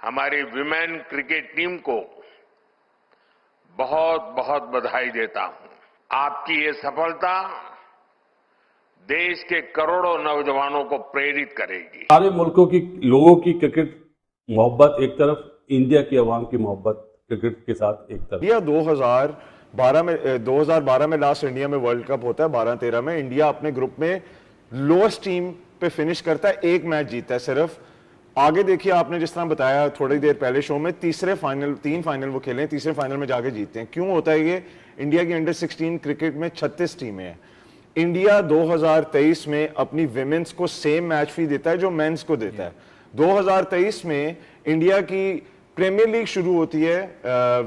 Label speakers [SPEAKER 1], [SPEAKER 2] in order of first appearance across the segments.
[SPEAKER 1] हमारी women cricket team को बहुत बहुत बधाई देता हूं। आपकी ये सफलता देश के करोड़ों नौजवानों को प्रेरित करेगी।
[SPEAKER 2] सारे मुल्कों की लोगों की क्रिकेट मोहब्बत एक तरफ, इंडिया की आवाम की मोहब्बत क्रिकेट के साथ एक तरफ।
[SPEAKER 3] इंडिया 2012 में लास्ट इंडिया में वर्ल्ड कप होता है, 12-13 में इंडिया अपने ग्रुप में लोएस्ट टीम पे फिनिश करता है, एक मैच जीता है सिर्फ। आगे देखिए, आपने जिस तरह बताया थोड़ी देर पहले शो में, तीन फाइनल वो खेले, तीसरे फाइनल में जाके जीतते हैं। क्यों होता है ये? इंडिया की अंडर 16 क्रिकेट में 36 टीमें हैं। इंडिया 2023 में अपनी विमेंस को सेम मैच फी देता है जो मेंस को देता है। 2023 में इंडिया की प्रीमियर लीग शुरू होती है,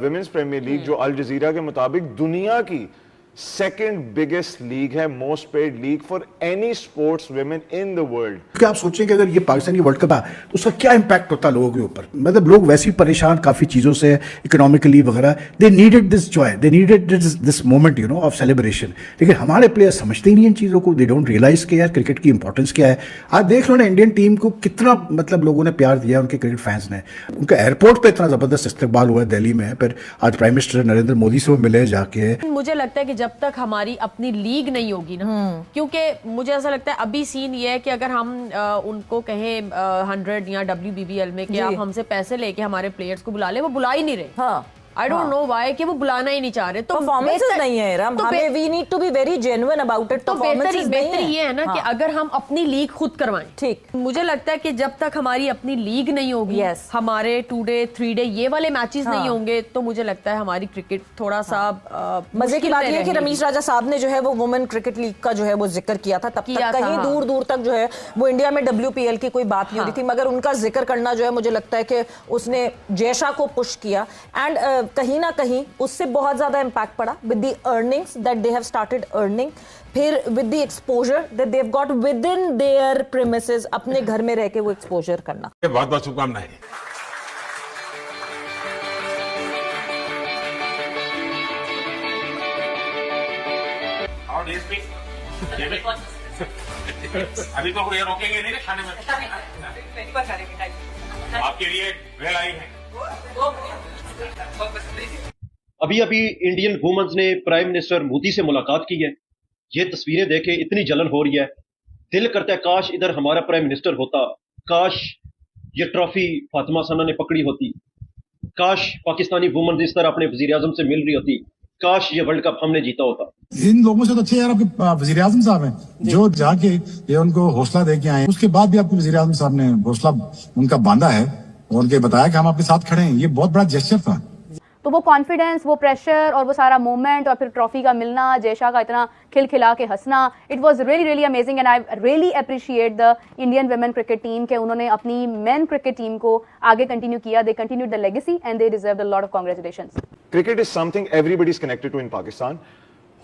[SPEAKER 3] विमेंस प्रीमियर लीग, जो अल जजीरा के मुताबिक दुनिया की सेकंड बिगेस्ट लीग है, most paid league for any sports women in the world.
[SPEAKER 4] क्या आप सोचें कि अगर ये पाकिस्तान की वर्ल्ड कप है तो उसका क्या इंपैक्ट होता है लोगों के ऊपर? मतलब लोग वैसे ही परेशान काफी चीजों से, इकोनॉमिकली वगैरह। They needed this Joy, they needed this moment of celebration. लेकिन हमारे प्लेयर्स समझते ही नहीं इन चीजों को। दे डोंट रियलाइज कि यार क्रिकेट की इंपॉर्टेंस क्या है। आज देख लो ना, इंडियन टीम को कितना मतलब लोगों ने प्यार दिया, उनके क्रिकेट फैंस ने। उनका एयरपोर्ट पर इतना जबरदस्त इस्तकबाल हुआ है दिल्ली में। फिर आज प्राइम मिनिस्टर नरेंद्र मोदी से वो मिले जाके।
[SPEAKER 5] मुझे लगता है कि जब तक हमारी अपनी लीग नहीं होगी ना, क्योंकि मुझे ऐसा लगता है अभी सीन ये है कि अगर हम उनको कहें 100 या WBBL में कि आप हमसे पैसे लेके हमारे प्लेयर्स को बुला ले, वो बुला ही नहीं रहे।
[SPEAKER 6] हाँ,
[SPEAKER 5] आई डोंट नो व्हाई कि वो बुलाना ही नहीं चाह रहे। तो
[SPEAKER 6] परफॉर्मेंसेस नहीं है राम, हमें we need to be very genuine about it.
[SPEAKER 5] तो बेहतर ये है ना कि अगर हम अपनी लीग खुद करवाएं।
[SPEAKER 6] ठीक,
[SPEAKER 5] मुझे लगता है कि जब तक हमारी अपनी लीग नहीं होगी, हमारे 2 डे 3 डे ये वाले मैचेस नहीं होंगे, तो मुझे लगता है हमारी क्रिकेट थोड़ा सा
[SPEAKER 6] मजे की बात ये है कि रमीश राजा साहब ने जो है वो वुमेन क्रिकेट लीग का जो है वो जिक्र किया था। तब तक कहीं दूर दूर तक जो है वो इंडिया में WPL की कोई बात नहीं हो रही थी, मगर उनका जिक्र करना जो है मुझे लगता है कि उसने जयशा को पुश किया। एंड कहीं ना कहीं उससे बहुत ज्यादा इंपैक्ट पड़ा with the earnings that they have started earning, फिर with the exposure that they have got within their premises, अपने घर में रह के वो एक्सपोजर करना।
[SPEAKER 7] बहुत बहुत शुभकामनाएं।
[SPEAKER 1] अभी तो ये रोकेंगे नहीं खाने में, आपके लिए वेल आई है।
[SPEAKER 8] अभी इंडियन वुमेन्स ने प्राइम मिनिस्टर मोदी से मुलाकात की है। ये तस्वीरें देखे इतनी जलन हो रही है, दिल करता है काश इधर हमारा प्राइम मिनिस्टर होता, काश ये ट्रॉफी फातिमा सना ने पकड़ी होती, काश पाकिस्तानी वुमेन्स इस तरह अपने वजीर आजम से मिल रही होती, काश ये वर्ल्ड कप हमने जीता होता।
[SPEAKER 9] इन लोगों से तो अच्छे यार आपके वजीर आजम साहब हैं जो जाके ये उनको हौसला दे के आए। उसके बाद भी आपके वजीर आजम साहब ने हौसला उनका बांधा है और उनके बताया कि हम आपके साथ खड़े हैं। ये बहुत बड़ा जेस्चर था।
[SPEAKER 10] तो वो कॉन्फिडेंस, वो प्रेशर और वो सारा मोमेंट और फिर ट्रॉफी का मिलना, जयशा का इतना खिलखिला के हंसना, it was really really amazing. And I really appreciate the Indian women cricket team कि उन्होंने अपनी मेन क्रिकेट टीम को आगे कंटिन्यू किया। They continued the legacy and they deserve a lot of congratulations.
[SPEAKER 3] Cricket is something everybody is connected to in Pakistan.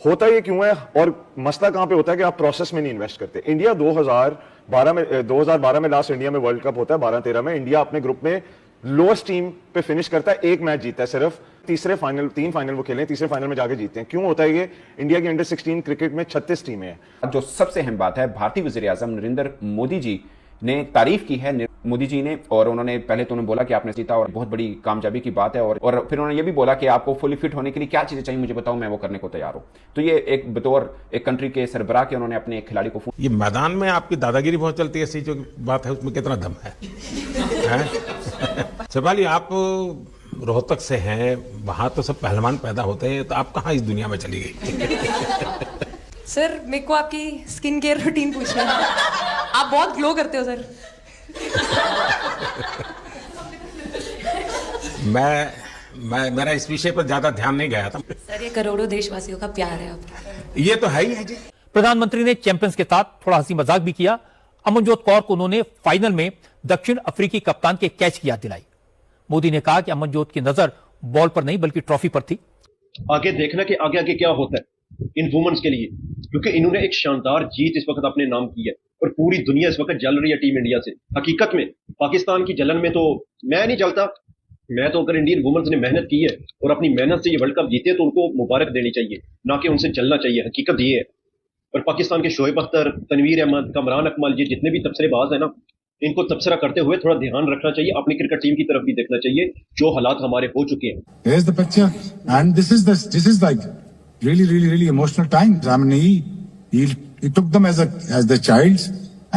[SPEAKER 3] होता ये क्यों है और मसला कहां पे होता है कि आप प्रोसेस में नहीं इन्वेस्ट करते। इंडिया 2012 में लास्ट इंडिया में वर्ल्ड कप होता है, 12-13 में इंडिया अपने ग्रुप में लोएस्ट टीम पे फिनिश करता है, एक मैच जीता है सिर्फ। तीन फाइनल वो खेले, तीसरे फाइनल में जाके जीतते हैं। क्यों होता है ये? इंडिया की अंडर 16 क्रिकेट में 36 टीमें हैं।
[SPEAKER 11] जो सबसे अहम बात है, भारतीय वज़ीर आज़म नरेंद्र मोदी जी ने तारीफ की है मोदी जी ने, और उन्होंने पहले तो उन्होंने बोला कि आपने जीता और बहुत बड़ी कामयाबी की बात है, और फिर उन्होंने ये भी बोला कि आपको फुली फिट होने के लिए क्या चीजें चाहिए मुझे बताओ, मैं वो करने को तैयार हूं। तो ये एक बतौर एक कंट्री के सरबराह के उन्होंने अपने एक खिलाड़ी को
[SPEAKER 7] ये मैदान में आपकी दादागिरी बहुत चलती है, ऐसी जो बात है उसमें कितना दम है? शिफाली, आप रोहतक से हैं, वहां तो सब पहलवान पैदा होते हैं, तो आप कहाँ इस दुनिया में चली गई?
[SPEAKER 12] सर मेरे को आपकी स्किन केयर रूटीन पूछना है। आप बहुत ग्लो करते हो सर।
[SPEAKER 7] मेरा इस विषय पर ज्यादा ध्यान नहीं गया था।
[SPEAKER 12] सर ये करोड़ों देशवासियों का प्यार है आप।
[SPEAKER 7] ये तो है ही है जी।
[SPEAKER 13] प्रधानमंत्री ने चैंपियंस के साथ थोड़ा हंसी मजाक भी किया। अमनजोत कौर को उन्होंने फाइनल में दक्षिण अफ्रीकी कप्तान के कैच की याद दिलाई। मोदी ने कहा कि अमनजोत की नजर बॉल पर नहीं बल्कि ट्रॉफी पर थी।
[SPEAKER 8] आगे देखना कि आगे आगे क्या होता है इन वुमेन्स के लिए, क्योंकि इन्होंने एक शानदार जीत इस वक्त अपने नाम की है और पूरी दुनिया इस वक्त जल रही है टीम इंडिया से। हकीकत में पाकिस्तान की जलन में तो मैं नहीं जलता। मैं तो अगर इंडियन वुमेन्स ने मेहनत की है और अपनी मेहनत से ये वर्ल्ड कप जीते तो उनको मुबारक देनी चाहिए, ना कि उनसे जलना चाहिए। हकीकत ये है। और पाकिस्तान के शोएब अख्तर, तनवीर अहमद, कमरान अकमल, ये जितने भी तबसरेबाज है ना, इनको तबसरा करते हुए थोड़ा ध्यान रखना चाहिए, अपनी क्रिकेट टीम की तरफ भी देखना चाहिए, जो हालात हमारे हो चुके हैं।
[SPEAKER 9] Here's the picture, and this is like really emotional times. I mean, he took them as the childs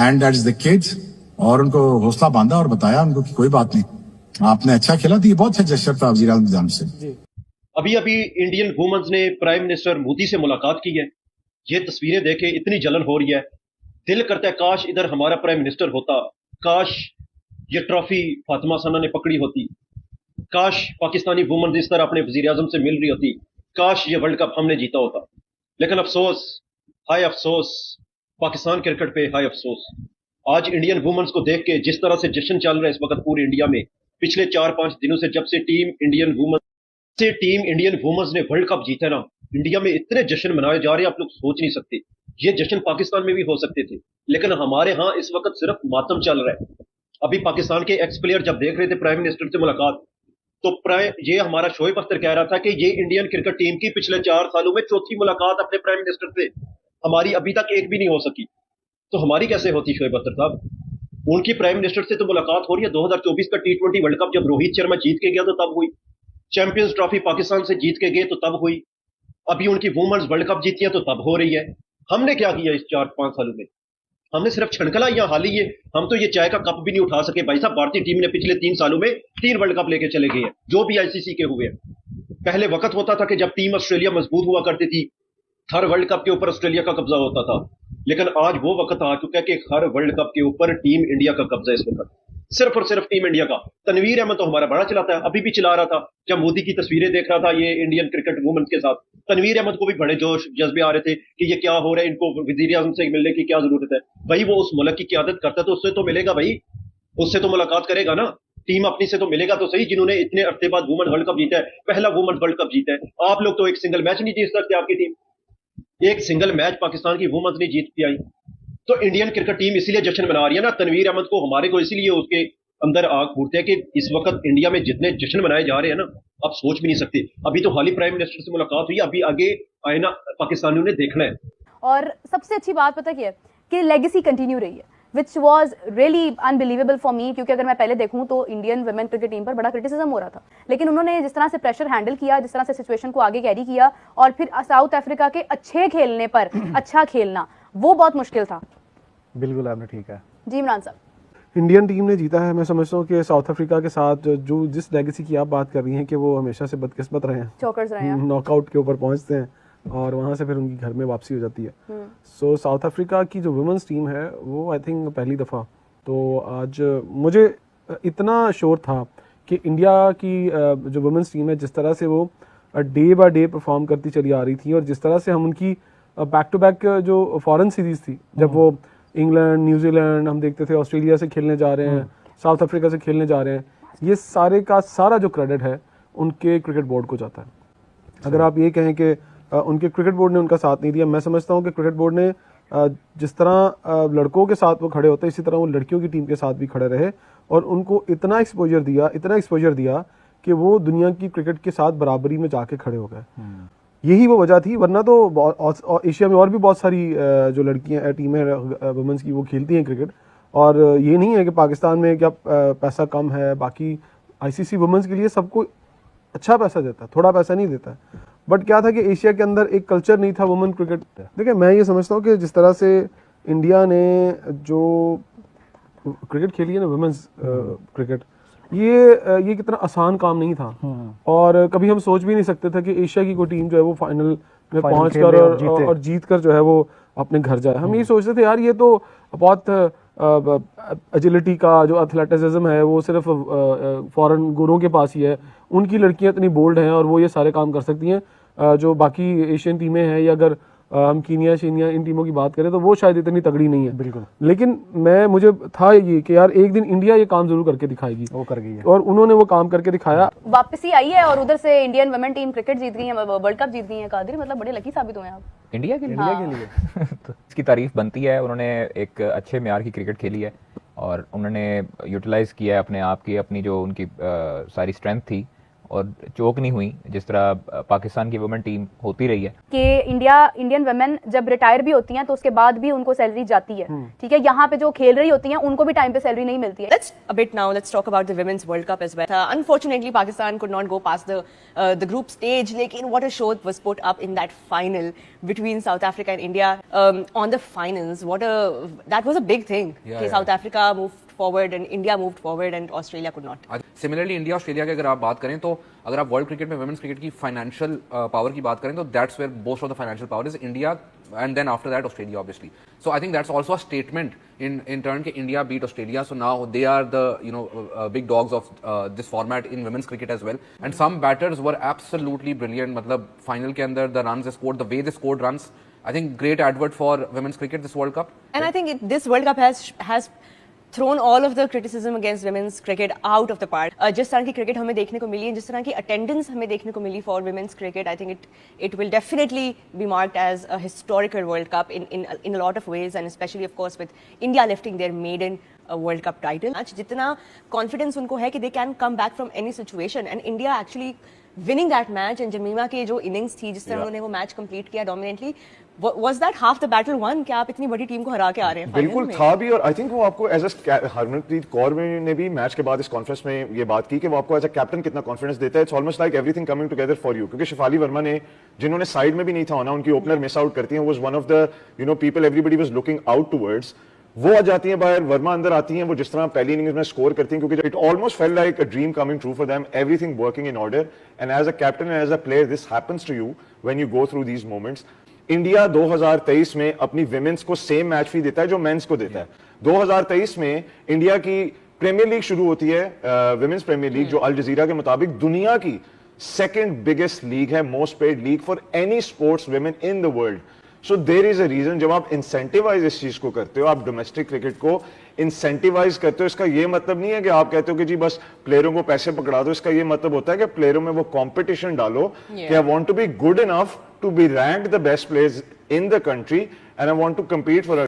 [SPEAKER 9] and as the kids, और उनको हौसला बांधा और बताया उनको कि कोई बात नहीं, आपने अच्छा खेला। तो ये बहुत अच्छा जेस्चर था वजीर आज़म निजाम से।
[SPEAKER 8] अभी इंडियन वुमेन्स ने प्राइम मिनिस्टर मोदी से मुलाकात की है। ये तस्वीरें देखे इतनी जलन हो रही है, दिल करता है काश इधर हमारा प्राइम मिनिस्टर होता, काश ये ट्रॉफी फातिमा सना ने पकड़ी होती, काश पाकिस्तानी वुमेन इस तरह अपने वजीर आजम से मिल रही होती, काश ये वर्ल्ड कप हमने जीता होता। लेकिन अफसोस, हाय अफसोस, पाकिस्तान क्रिकेट पे हाय अफसोस। आज इंडियन वुमेन्स को देख के जिस तरह से जश्न चल रहा है इस वक्त पूरे इंडिया में, पिछले 4-5 दिनों से जब से टीम इंडियन वुमेन्स ने वर्ल्ड कप जीता ना, इंडिया में इतने जश्न मनाए जा रहे हैं आप लोग सोच नहीं सकते। ये जश्न पाकिस्तान में भी हो सकते थे, लेकिन हमारे यहाँ इस वक्त सिर्फ मातम चल रहा है। अभी पाकिस्तान के एक्स प्लेयर जब देख रहे थे प्राइम मिनिस्टर से मुलाकात, तो ये हमारा शोएब अख्तर कह रहा था कि ये इंडियन क्रिकेट टीम की पिछले 4 सालों में चौथी मुलाकात अपने प्राइम मिनिस्टर से, हमारी अभी तक एक भी नहीं हो सकी। तो हमारी कैसे होती शोएब अख्तर साहब? उनकी प्राइम मिनिस्टर से तो मुलाकात हो रही है। 2024 का T20 वर्ल्ड कप जब रोहित शर्मा जीत के गया तो तब हुई, चैंपियंस ट्रॉफी पाकिस्तान से जीत के गए तो तब हुई, अभी उनकी वुमेन्स वर्ल्ड कप जीती है तो तब हो रही है। हमने क्या किया इस 4-5 सालों में? हमने सिर्फ छनकला या हाल ही हम तो ये चाय का कप भी नहीं उठा सके भाई साहब। भारतीय टीम ने पिछले 3 सालों में 3 वर्ल्ड कप लेके चले गए हैं, जो भी ICC के हुए हैं। पहले वक्त होता था कि जब टीम ऑस्ट्रेलिया मजबूत हुआ करती थी, हर वर्ल्ड कप के ऊपर ऑस्ट्रेलिया का कब्जा होता था, लेकिन आज वो वक्त आ चुका है कि हर वर्ल्ड कप के ऊपर टीम इंडिया का कब्जा है इस वक्त, सिर्फ और सिर्फ टीम इंडिया का। तनवीर अहमद तो हमारा बड़ा चलाता है, अभी भी चला रहा था जब मोदी की तस्वीरें देख रहा था ये इंडियन क्रिकेट वुमेन्स के साथ। तनवीर अहमद को भी बड़े जोश जज्बे आ रहे थे कि ये क्या हो रहा है, इनको वजीर आज़म से मिलने की क्या जरूरत है। भाई वो उस मुल्क की क़यादत करता है तो उससे तो मिलेगा भाई, उससे तो मुलाकात करेगा ना, टीम अपनी से तो मिलेगा तो सही, जिन्होंने इतने अरसे बाद वुमेन वर्ल्ड कप जीता है, पहला वुमेन वर्ल्ड कप जीता है। आप लोग तो एक सिंगल मैच नहीं जीत सकते, आपकी टीम एक सिंगल मैच पाकिस्तान की वुमेन्स नहीं जीत के आई। तो इंडियन क्रिकेट टीम इसीलिए जश्न मना रही है ना, तनवीर अहमद को हमारे को इसीलिए उसके अंदर आग फूटते हैं कि इस वक्त इंडिया में जितने जश्न मनाए जा रहे हैं ना, आप सोच भी नहीं सकते। अभी तो हाल ही प्राइम मिनिस्टर से मुलाकात हुई, अभी आगे आए ना पाकिस्तानियों ने देखना है।
[SPEAKER 10] और सबसे अच्छी बात पता क्या है कि लेगेसी कंटिन्यू रही है, which was really unbelievable for me, क्योंकि अगर मैं पहले देखूं तो इंडियन वुमेन क्रिकेट टीम पर बड़ा क्रिटिसिज्म हो रहा था, लेकिन उन्होंने जिस तरह से प्रेशर हैंडल किया, जिस तरह से सिचुएशन को आगे कैरी किया, और फिर साउथ अफ्रीका के अच्छे खेलने पर अच्छा खेलना, वो बहुत मुश्किल था।
[SPEAKER 14] बिल्कुल आपने ठीक है
[SPEAKER 10] जी इमरान साहब।
[SPEAKER 14] इंडियन टीम ने जीता है। मैं समझता हूँ कि साउथ अफ्रीका के साथ जो जिस लेगेसी की आप बात कर रही हैं कि वो हमेशा से बदकिस्मत रहे हैं,
[SPEAKER 10] चौकर्स रहे हैं,
[SPEAKER 14] नॉकआउट के ऊपर पहुंचते हैं और वहाँ से फिर उनकी घर में वापसी हो जाती है। सो साउथ अफ्रीका की जो वुमेन्स टीम है वो आई थिंक पहली दफ़ा, तो आज मुझे इतना श्योर था कि इंडिया की जो वुमेन्स टीम है, जिस तरह से वो डे बाय डे परफॉर्म करती चली आ रही थी, और जिस तरह से हम उनकी बैक टू बैक जो फॉरेन सीरीज थी, जब वो इंग्लैंड, न्यूजीलैंड हम देखते थे, ऑस्ट्रेलिया से खेलने जा रहे हैं, साउथ अफ्रीका से खेलने जा रहे हैं, ये सारे का सारा जो क्रेडिट है उनके क्रिकेट बोर्ड को जाता है। अगर आप ये कहें कि उनके क्रिकेट बोर्ड ने उनका साथ नहीं दिया, मैं समझता हूँ कि क्रिकेट बोर्ड ने जिस तरह लड़कों के साथ वो खड़े होते हैं, इसी तरह वो लड़कियों की टीम के साथ भी खड़े रहे और उनको इतना एक्सपोजर दिया कि वो दुनिया की क्रिकेट के साथ बराबरी में जाके खड़े हो गए। यही वो वजह थी, वरना तो एशिया में और भी बहुत सारी जो लड़कियां टीमें वुमेन्स की वो खेलती हैं क्रिकेट, और ये नहीं है कि पाकिस्तान में क्या पैसा कम है, बाकी ICC वुमेन्स के लिए सबको अच्छा पैसा देता है, थोड़ा पैसा नहीं देता है। बट क्या था कि एशिया के अंदर एक कल्चर नहीं था वुमेन क्रिकेट। देखिए मैं ये समझता हूँ कि जिस तरह से इंडिया ने जो क्रिकेट खेली है ना, वुमेन्स क्रिकेट, ये कितना आसान काम नहीं था, और कभी हम सोच भी नहीं सकते थे कि एशिया की कोई टीम जो है वो फाइनल में पहुंच कर और जीत कर जो है वो अपने घर जाए। हम ये सोचते थे यार ये तो बहुत एजिलिटी का जो एथलेटिसिज्म है वो सिर्फ फॉरेन गोरों के पास ही है, उनकी लड़कियां इतनी बोल्ड हैं और वो ये सारे काम कर सकती हैं, जो बाकी एशियन टीमें हैं, या अगर हम कीनिया शीनिया इन टीमों की बात करें तो वो शायद इतनी तगड़ी नहीं है। बिल्कुल। लेकिन मुझे था ये कि यार एक दिन इंडिया ये काम जरूर करके दिखाएगी,
[SPEAKER 10] वो कर गई है,
[SPEAKER 14] और उन्होंने वो काम करके दिखाया।
[SPEAKER 10] वापसी आई है और उधर से इंडियन वुमेन टीम क्रिकेट जीत गई है, वर्ल्ड कप जीत गई है। कादरी मतलब बड़े लकी साबित हुए हैं आप
[SPEAKER 15] इंडिया के लिए।
[SPEAKER 10] हाँ।
[SPEAKER 15] तो इसकी तारीफ बनती है, उन्होंने एक अच्छे म्यार की क्रिकेट खेली है और उन्होंने यूटिलाइज किया है अपने आप की, अपनी जो उनकी सारी स्ट्रेंथ थी और चोक नहीं हुई जिस तरह पाकिस्तान की वुमेन टीम होती रही है
[SPEAKER 10] कि इंडियन वुमेन जब रिटायर भी होती हैं तो उसके बाद भी उनको सैलरी जाती है, ठीक है। यहाँ पे जो खेल रही होती हैं उनको भी टाइम पे सैलरी नहीं मिलती है।
[SPEAKER 16] Let's talk about the Women's World Cup as well. Unfortunately, Pakistan could not go past the group stage. Lekin what a show was put up in that final between South Africa and India. On the finals, that was a big thing. South Africa moved forward and India moved forward and Australia could not.
[SPEAKER 17] Similarly India Australia की अगर आप बात करें तो अगर आप world cricket में women's cricket की फाइनेंशियल पावर की बात करें तो that's where most of the financial power is India and then after that Australia obviously. So I think that's also a statement in turn कि India beat Australia. So now they are the big dogs of this format in women's cricket as well and some batters were absolutely brilliant. मतलब final के अंदर the runs they scored, the way they scored runs, I think great advert for women's cricket this World Cup.
[SPEAKER 16] And I think this World Cup has thrown all of the criticism against women's cricket out of the park. जिस तरह की cricket हमें देखने को मिली है, जिस तरह की अटेंडेंस हमें देखने को मिली for women's cricket, I think it will definitely be marked as a historical World Cup in a lot of ways, and especially of course with India lifting their maiden World Cup title. जितना confidence उनको है कि they can come back from any situation, and India actually winning that match and जमीमा की जो innings थी जिस तरह उन्होंने वो मैच कंप्लीट किया dominantly, was that half the battle won? क्या आप इतनी बड़ी टीम को हरा के आ रहे हैं?
[SPEAKER 3] बिल्कुल था भी, और आई थिंक वो आपको एज ए हरमनप्रीत कौर ने भी मैच के बाद इस कॉन्फ्रेंस में ये बात की कि वो आपको एज ए कैप्टन कितना कॉन्फिडेंस देता है. It's almost like everything coming together for you. क्योंकि शिफाली वर्मा ने, जिन्होंने साइड में भी नहीं था होना, उनकी ओपनर मिस आउट करती हैं, was one of the people everybody was looking out towards. वो आ जाती हैं बाहर, वर्मा अंदर आती हैं, वो जिस तरह पहली इनिंग्स में स्कोर करती हैं, क्योंकि it almost felt like a dream coming true for them, everything working in order. And as a captain and as a player this happens to you when you go through these moments. India 2023 में अपनी women's को same match फी देता है जो mains को देता है. 2023 में इंडिया की प्रीमियर लीग शुरू होती है, विमेंस प्रीमियर लीग, जो अल जजीरा के मुताबिक दुनिया की सेकंड बिगेस्ट लीग है, most paid league for any sports women in the world. So there is a reason. जब आप इंसेंटिवाइज इस चीज को करते हो, आप डोमेस्टिक क्रिकेट को इंसेंटिवाइज करते हो, इसका ये मतलब नहीं है कि आप कहते हो कि जी बस प्लेयरों को पैसे पकड़ा दो. इसका ये मतलब होता है कि प्लेयरों में वो कंपटीशन डालो कि I want to be good enough to be ranked the best players in the country and I want to compete for a